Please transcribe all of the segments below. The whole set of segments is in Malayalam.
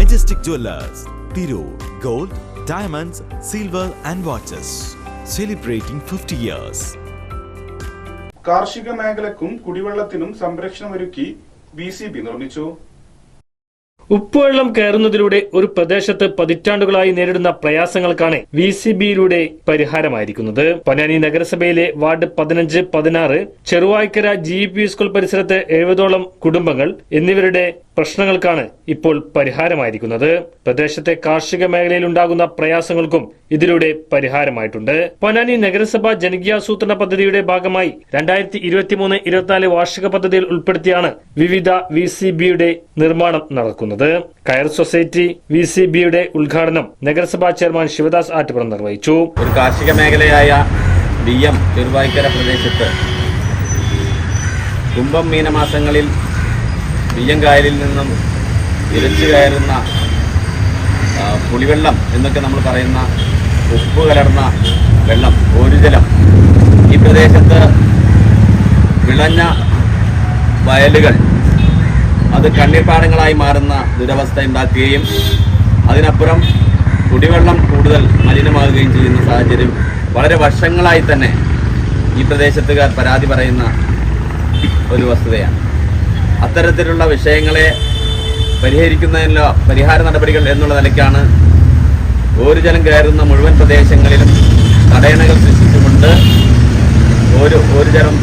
Majestic Jewelers, Tirur, Gold, Diamonds, Silver and Watches. Celebrating 50 years. കാർഷിക മേഖലക്കും കുടിവെള്ളത്തിനും സംരക്ഷണമൊരുക്കി VCB നിർമ്മിച്ചു. ഉപ്പുവെള്ളം കയറുന്നതിലൂടെ ഒരു പ്രദേശത്ത് പതിറ്റാണ്ടുകളായി നേരിടുന്ന പ്രയാസങ്ങൾക്കാണ് VCBയിലൂടെ പരിഹാരമായിരിക്കുന്നത്. പൊന്നാനി നഗരസഭയിലെ വാർഡ് 15, 16, ചെറുവായ്ക്കര GEP സ്കൂൾ പരിസരത്ത് 70ഓളം കുടുംബങ്ങൾ എന്നിവരുടെ പ്രശ്നങ്ങൾക്കാണ് ഇപ്പോൾ പരിഹാരമായിരിക്കുന്നത്. പ്രദേശത്തെ കാർഷിക മേഖലയിൽ ഉണ്ടാകുന്ന പ്രയാസങ്ങൾക്കും ഇതിലൂടെ പരിഹാരമായിട്ടുണ്ട്. പൊന്നാനി നഗരസഭ ജനകീയാസൂത്രണ പദ്ധതിയുടെ ഭാഗമായി 2023-24 വാർഷിക പദ്ധതിയിൽ ഉൾപ്പെടുത്തിയാണ് വിവിധ VCBയുടെ നിർമ്മാണം നടക്കുന്നത്. കയർ സൊസൈറ്റി VCBയുടെ ഉദ്ഘാടനം നഗരസഭാ ചെയർമാൻ ശിവദാസ് ആറ്റുപുറം നിർവഹിച്ചു. ഒരു കാർഷിക മേഖലയായ BM ചെറുവായ്ക്കര പ്രദേശത്ത് കുംഭം മീനമാസങ്ങളിൽ BM കായലിൽ നിന്നും ഇരച്ചു കയറുന്ന പുളിവെള്ളം എന്നൊക്കെ നമ്മൾ പറയുന്ന ഉപ്പ് കലർന്ന വെള്ളം, ഓരുജലം ഈ പ്രദേശത്ത് വിളഞ്ഞ വയലുകൾ അത് കണ്ണീർപ്പാടങ്ങളായി മാറുന്ന ദുരവസ്ഥ ഉണ്ടാക്കുകയും അതിനപ്പുറം കുടിവെള്ളം കൂടുതൽ മലിനമാകുകയും ചെയ്യുന്ന സാഹചര്യം വളരെ വർഷങ്ങളായി തന്നെ ഈ പ്രദേശത്തുകാർ പരാതി പറയുന്ന ഒരു വസ്തുതയാണ്. അത്തരത്തിലുള്ള വിഷയങ്ങളെ പരിഹരിക്കുന്നതിനുള്ള പരിഹാര നടപടികൾ എന്നുള്ള നിലയ്ക്കാണ് ഓരുജലം കയറുന്ന മുഴുവൻ പ്രദേശങ്ങളിലും തടയണകൾ സൃഷ്ടിച്ചുകൊണ്ട് ഓരുജലം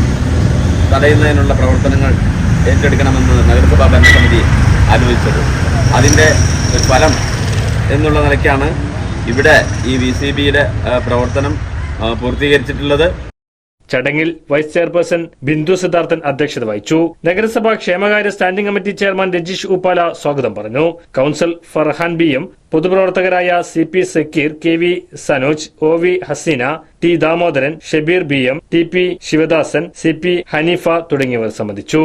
തടയുന്നതിനുള്ള പ്രവർത്തനങ്ങൾ ഏറ്റെടുക്കണമെന്ന് നഗരസഭാ ഭരണസമിതി ആലോചിച്ചത്. അതിൻ്റെ ഒരു ഫലം എന്നുള്ള നിലയ്ക്കാണ് ഇവിടെ ഈ VCBയുടെ പ്രവർത്തനം പൂർത്തീകരിച്ചിട്ടുള്ളത്. ചടങ്ങിൽ വൈസ് ചെയർപേഴ്സൺ ബിന്ദു സിദ്ധാർത്ഥൻ അധ്യക്ഷത വഹിച്ചു. നഗരസഭാ ക്ഷേമകാര്യ standing committee chairman Rajeesh Uppala സ്വാഗതം പറഞ്ഞു. കൌൺസിൽ ഫർഹാൻ BM, പൊതുപ്രവർത്തകരായ CP Sakkeer, KV Sanoj, OV Haseena, T Damodaran, Shabeer BM, TP Sivadasan, CP Haneefa തുടങ്ങിയവർ സംബന്ധിച്ചു.